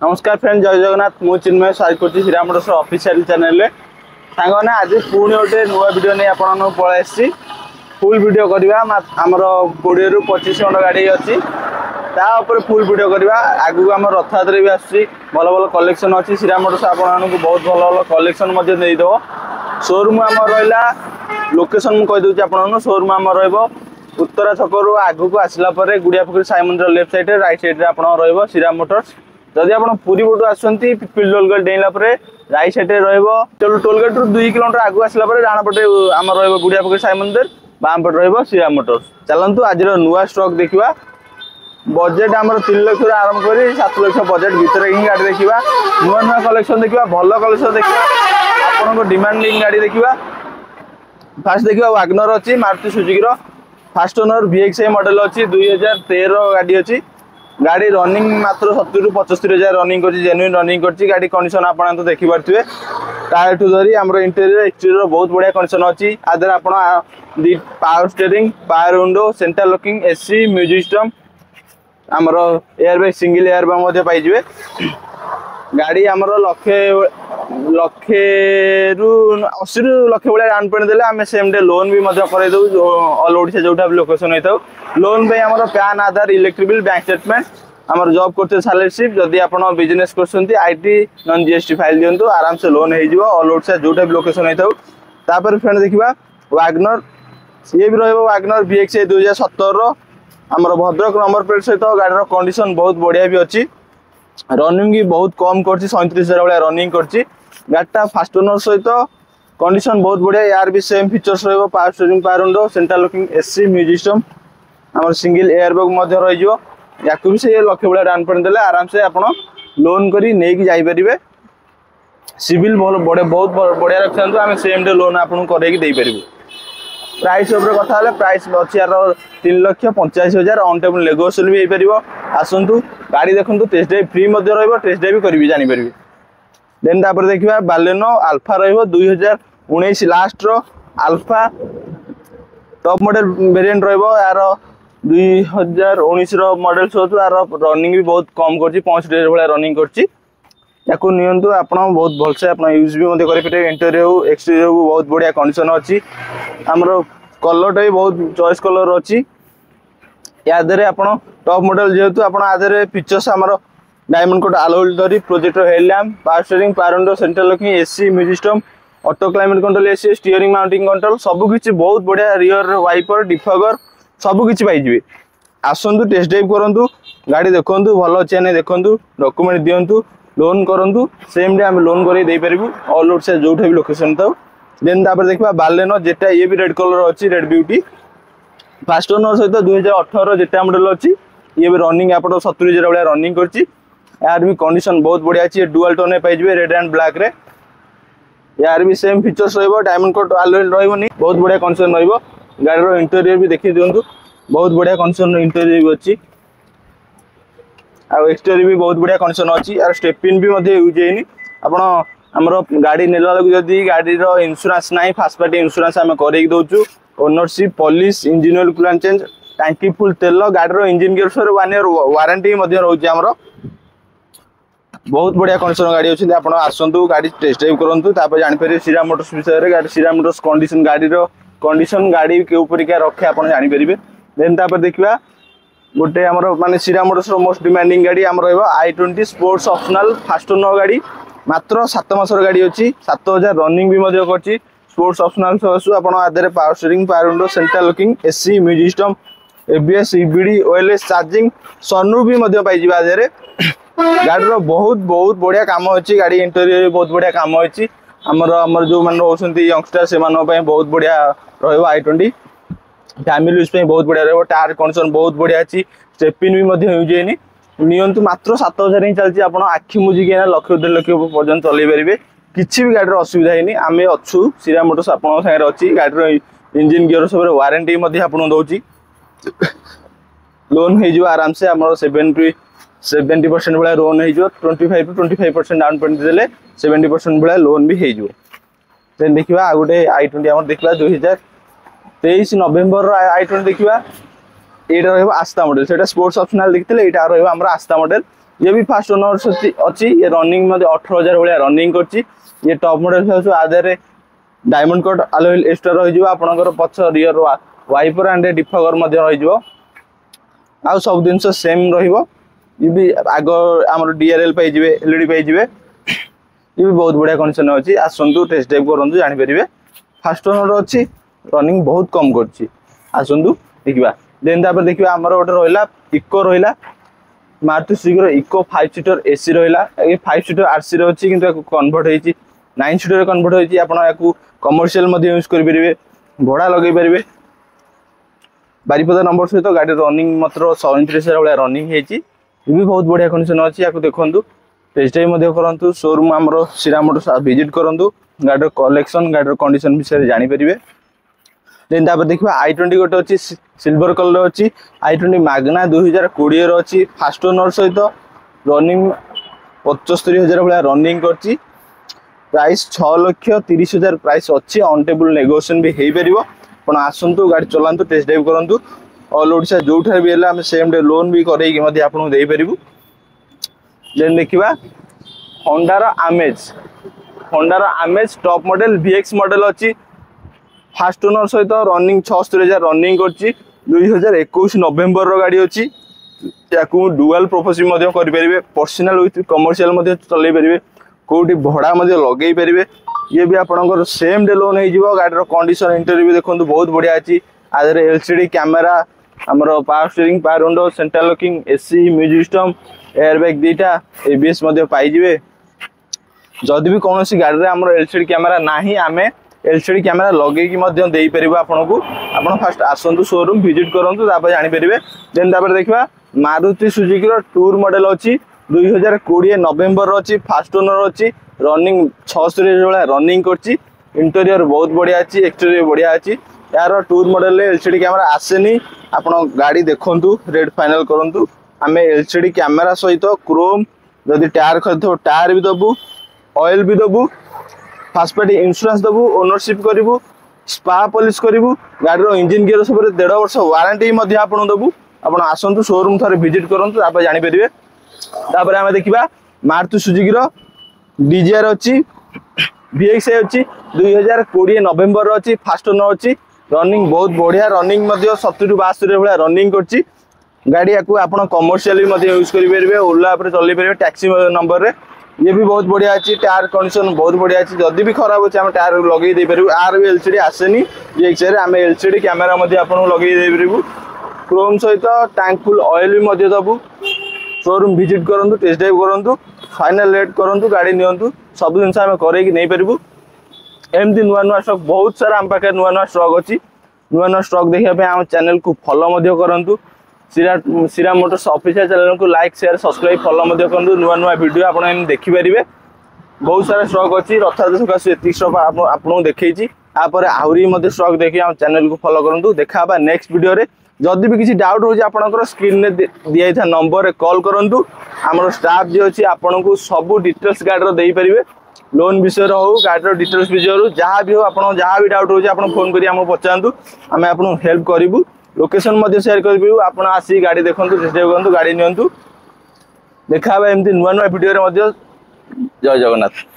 नमस्कार फ्रेंड, जय जगन्नाथ। मु चिन्मय स्वागत करछि श्रीराम मोटर्स ऑफिशियल चैनल रे। सांगने आज पुणी गोटे नुआ वीडियो नहीं आपन पळै आछि। फुल वीडियो करबा हमर 20 रु 25 घंटा गाड़ी अछि, ता ऊपर फुल वीडियो करबा। आगु हम रथयात्रा भी आछि, भल भल कलेक्शन अछि। श्रीराम मोटर्स आपन को बहुत भल भल कलेक्शन मध्ये देई दो। शोरूम हमर रहला लोकेशन मु कहि दउछि आपन। शोरूम हमर रहबो उत्तरा छकरु आगु को आसला परे गुड़िया पोखरी साई मंदिर लेफ्ट साइड रे, राइट साइड रे आपन रहबो श्रीराम मोटर्स। जदि आप पुरी पटू आसती पिपिल टोलगेट डेला राइट साइड टोलगेट रु 2 किलोमीटर आगु आसला डाण पटे आम गुड़िया पोखरी साई मंदिर, बाम पटे श्रीराम मोटर्स। चलतु आज नुआ स्टॉक देखा। बजेट आम 3 लाख आरंभ कर 7 लाख बजेट भितर ही गाड़ी देखा। नुआ नुआ कलेक्शन देखा, भल कलेक्शन देखा, आपन डिमांडिंग गाड़ी देखा। फास्ट देखा वागनर अच्छी Maruti Suzuki fast owner VXI model अच्छी 2013 गाड़ी अच्छी। गाड़ी रनिंग मात्र 70 रु 75 हजार रनिंग कर जेन्युइन रनिंग कर गाड़ी कंडीशन आप तो देखी पारे। टायर टू धरी आम इंटेरियर एक्सटीरियर बहुत बढ़िया कंडीशन अच्छी। आदर आप power steering, power window, central locking, AC, music system, आमर एयरबैग सिंगल एयरबैग पाइबे। गाड़ी आमर लक्षे रु 80 रु लक्ष भाई डाउन पेमेंट देले आम सेम डे लोन भी कर दो। ऑल ओडिशा जोटा भी लोकेशन होता लोन पे आमर PAN, Aadhaar, electric bill, bank statement, आमर जॉब करते सैलरी स्लिप, जदि आप बिजनेस करछंती IT नॉन GST फाइल दिंतु आराम से लोन हो ऑल ओडिशा जोटा भी लोकेशन होता। फ्रेंड देखा वागनर, ये भी रहिबो वागनर VXI 2017 आमर भद्रक नंबर प्लेट सहित गाड़ी कंडीशन बहुत बढ़िया भी अच्छी। रनिंग भी बहुत कम कर 37,000 भाई रनिंग कर गाड़ीटा फास्ट ओनर सहित कंडीशन बहुत बढ़िया। यार भी सेम फीचर्स रहिबो, power steering, power window, central locking, AC, music system, आमर सिंगल एयरबैग रही। या भी से लक्ष भाई डाउन पेमेंट देले आराम से आप लोन करी नहीं जाई परिबे। सिविल बहुत बढ़िया रखता आम सेम डे लोन आपको करके पारू। प्राइस कथा प्राइस अच्छी यार 3,85,000 ऑन टेबल नेगोशिएबल भी हो पार। आसतु गाड़ी देखु, test drive free test drive करी जानीपर। देन तापर देखा बालेनो अल्फा रहिबो 2019 लास्ट रो अल्फा टॉप मॉडल वेरिएंट रहिबो। यार 2019 रो मॉडल सोचु यार रनिंग भी बहुत कम करछि, 65,000 भाई रनिंग करछि। याकू नियंतु आपण बहुत भलसे आपण यूज भी मते करि। इंटीरियर एक्सटीरियर बहुत बढ़िया कंडीशन अच्छी। आमर कलरटा भी बहुत चॉइस कलर अच्छी। यादरे आपण टॉप मॉडल जेहेतु आपण आदरे फीचर्स आमर डायमंड कोट अलोय धरी, projector headlamp, power steering, power window, central locking, AC, music system, auto climate control, AC, steering mounting control सब किछि बहुत बढ़िया। रियर वाइपर, डिफगर सब किछि पाइजिबे। आसंतु टेस्ट ड्राइव करंतु, गाड़ी देखंतु, भल अछि नै देखंतु, डॉक्यूमेंट दियंतु, लोन करंतु, सेम डे हम लोन करै देई परिबु ऑल ओवर से जोठे भी लोकेशन ताउ। देन तापर देखबा बालेनो जेटा ये भी रेड कलर अच्छी, रेड ब्यूटी फास्ट ओनर सहित 2018 जेटा मॉडल अच्छी। ये भी रनिंग आप 70,000 भाई रनिंग करछि। यार भी कंडीशन बहुत बढ़िया अच्छी। डुअल टोन पाइबे रेड एंड ब्लैक रे। यार भी सेम फीचर्स रहिबो, डायमंड कोट अलोय रहइबोनी, बहुत बढ़िया कंडीशन रहिबो। गाड़ी रो इंटीरियर भी देखि दियंतु, बहुत बढ़िया कंडीशन इंटीरियर भी अच्छी। आ एक्सटीरियर भी बहुत बढ़िया कंडीशन अच्छी। यार स्टेपिन भी मध्ये यूज हेनी। आपण हमरो गाड़ी नेला लग जदी गाड़ी रो इंश्योरेंस नाही, फर्स्ट पार्टी इंश्योरेंस हम करेक दोछु। Ownership, polish, engine oil coolant change, टंकी फुल तेल, गाड़ी रो engine gear sir 1 year warranty मध्ये रहउची। हमरो बहुत बढ़िया कंडीशन गाड़ी अछि। आपण आसंतु गाड़ी टेस्ट ड्राइव करंतु, तापर जानि परिबे श्रीराम मोटर्स विषय रे। गाड़ी श्रीराम मोटर्स कंडीशन, गाड़ी रो कंडीशन, गाड़ी के ऊपर क्या रखे आपण जानि परिबे। देन तापर देखिबा गोटे हमर माने श्रीराम मोटर्स रो मोस्ट डिमांडिंग गाड़ी हमर रहबो i20 sports optional fast owner गाड़ी। मात्र 7 मासर गाड़ी अच्छी, 7,000 रनिंग भी मध्य करछि। स्पोर्ट्स ऑप्शनल ससु आपण आदरे power steering, power window, central locking, AC, music system, ABS, EBD, OLS charging, sunroof भी मध्य पाइ जिबा आदरे। गाड़ी रो बहुत बढ़िया काम अच्छी। गाड़ी इंटीरियर बहुत बढ़िया काम अच्छी। हमर जो मान होसंती यंगस्टर से मान पय बहुत बढ़िया रहइबो i20। फैमिली यूज पे बहुत बढ़िया रहइबो। टायर कंडीशन बहुत बढ़िया अछि। स्टेपिन भी मध्य यूज हेनी। नियंतु मात्र 7,000 ही चलछि। आपण आखि मुजी के लक्ष 1.5 लाख पर्यंत चलै परिबे। किछि भी गाड़ी रो असुविधा हेनी। आमे अछु श्रीराम मोटर्स आपण संगे अछि। गाड़ी रो इंजन गियर सब वारंटी मध्य आपण दउछि। लोन हे जो आराम से हमर 70% वाला लोन हे जो 25 to 25% डाउन पेमेंट देले 70% वाला लोन भी हे जो। देन देखिबा आ गुटे i20 हमर देखला 2023 नवंबर i20 देखिबा। एटा रहइबो आस्था मॉडल, सेटा स्पोर्ट्स ऑप्शनल देखितले। एटा रहइबो हमरा आस्था मॉडल ये भी फास्ट ओनर अच्छी। ये रनिंग 18,000 भाया रनिंग करछि। ये टॉप मॉडल है आधे डायमंड कट अलॉय एक्स्ट्रा रही आपनकर पछ रियर वाइपर एंड डिफगर रही आ सब दिन सेम रहिबो। ये भी आग आम DRL पाइबे LED पाइबे। ये भी बहुत बढ़िया कंडीशन अच्छी। आसतु टेस्ट ड्राइव करूँ जानीपर फास्ट ओनर अच्छी रनिंग बहुत कम कर आसतु देखा। देन देखिए आमर गोटे रहा इको रहा Maruti Suzuki eco 5 seater AC रहा। ये 5 सीटर RC अच्छी कि कन्वर्ट हो 9 सीटर कन्वर्ट हो कमर्शियल यूज करेंगे भड़ा लगे पारे। बारिपदा नंबर सहित गाड़ी रनिंग मात्र 37,000 भाया रनिंग होती। ये भी बहुत बढ़िया कंडीशन अच्छी। या देखु टेस्ट ड्राइव करूँ शोरूम आमर श्रीराम मोटर्स विजिट करूँ गाड़ी कलेक्शन गाड़ी कंडीशन विषय जानीपर। देन देखिए i20 गोटे अच्छी सिल्वर कलर अच्छी i20 मागना 2020 अच्छी फास्ट ओनर सहित रनिंग 75,000 भाया रनिंग कर प्राइस 6,30,000 प्राइस अच्छी। ऑन टेबल नेगोशिएशन भी हो पार। आप आसतु गाड़ी चलातु टेस्ट ड्राइव करूँ ऑल ओडिशा जो भी है सेम डे लोन भी करके आपको दे पारू। देन देखा होंडार आमेज टॉप मॉडल VX मॉडल अच्छी फास्ट ओनर सहित रनिंग 76,000 रनिंग कर 2021 नवेम्बर गाड़ी अच्छी। डुआल प्रोपोजिंग करेंगे पर्सनाल विथ कमर्शियल चल पारे कौटी भड़ा लगे पारे। ये भी आपंकर सेम डे लोन हो गाड़ी कंडीशन इंटरव्यू देखो बहुत बढ़िया अच्छी। आधे LCD कैमेरा आमर power steering power window central locking AC music system airbag 2टा ABS पाइबे। जदि भी कौन गाड़ी में आमर LCD कैमेरा ना आम LCD कैमेरा लगे दे पार आपको। आप फास्ट आसतु शोरूम विजिट करूँ जानीपर। देन देखा मारुति सुजुकी टूर मॉडल अच्छी 2020 नवेम्बर अच्छी फास्ट ओनर अच्छी रनिंग 76,000 भाया रनिंग कर इंटेरियर बहुत बढ़िया अच्छी एक्सटेरियर बढ़िया अच्छी। यार टूर मॉडल LCD कैमेरा आसेनी आप गाड़ी देखु रेट फाइनल करूँ। आम LCD कैमेरा सहित क्रोम जदि टायर खरीद टायर भी दबू ऑयल भी दबू फास्ट पार्टी इंश्योरेंस दबू ओनरशिप करूँ स्पा पॉलिश करूँ गाड़ी इंजिन गियर सब 1.5 वर्ष वारंटी आपको दबू। आप आसतु शोरूम थे विजिट करूँ जानीपर। आम देखा मारुति सुजुकी डिजायर अच्छी VX अच्छी 2020 नवेम्बर अच्छी फास्ट ओनर अच्छी रनिंग बहुत बढ़िया रनिंग 70-72 भाया रनिंग कर गाड़ी आप कमर्शियल यूज करेंगे ओला चल पारे टैक्सी नंबर रे। ये भी बहुत बढ़िया अच्छी टायर कंडीशन बहुत बढ़िया अच्छी। जदि भी खराब अच्छे आम टायर लगे दे पारू। आर भी LCD आसेनी VX आम LCD कैमेरा आपको लगे दे पारू क्रोम सहित टैंक फुल ऑयल भी दबू। शोरूम विजिट करूँ टेस्ट ड्राइव करूँ फाइनल रेट करूँ गाड़ी नियंतु सब जिन आम नहीं पारू। एमती नुआ नुआ स्टॉक बहुत सारा आम पाखे नुआ नुआ स्टॉक अच्छी। नुआ नुआ स्टॉक देखा आम चैनल को फॉलो करूँ श्रीराम मोटर्स ऑफिशियल चैनल को लाइक शेयर सब्सक्राइब फॉलो करूँ। नुआ नुआ वीडियो आप देखिपारे बहुत सारा स्टॉक अच्छी। रथयात्रा सकाशे ये स्टॉक आपको देखी आहरी स्टॉक देखिए आम चैनल को फॉलो करूँ। देखा नेक्स्ट वीडियो जदि भी किसी डाउट हो आपंकर स्क्रीन में दिया था नंबर कॉल करूँ। आम स्टाफ जी अच्छी आपन को सब डिटेल्स गाड़ी दे पारे लोन विषय हो गाड़ी डिटेल्स विषय जहाँ भी हो आप जहाँ भी डाउट हो फोन कर पचारूँ आम आपको हेल्प करूँ। लोकेशन शेयर करूँ आप आसी गाड़ी देखूँ टेस्ट ड्राइव करूँ गाड़ी नियंतु। देखा एमती नुआ नुआ वीडियो जय जगन्नाथ।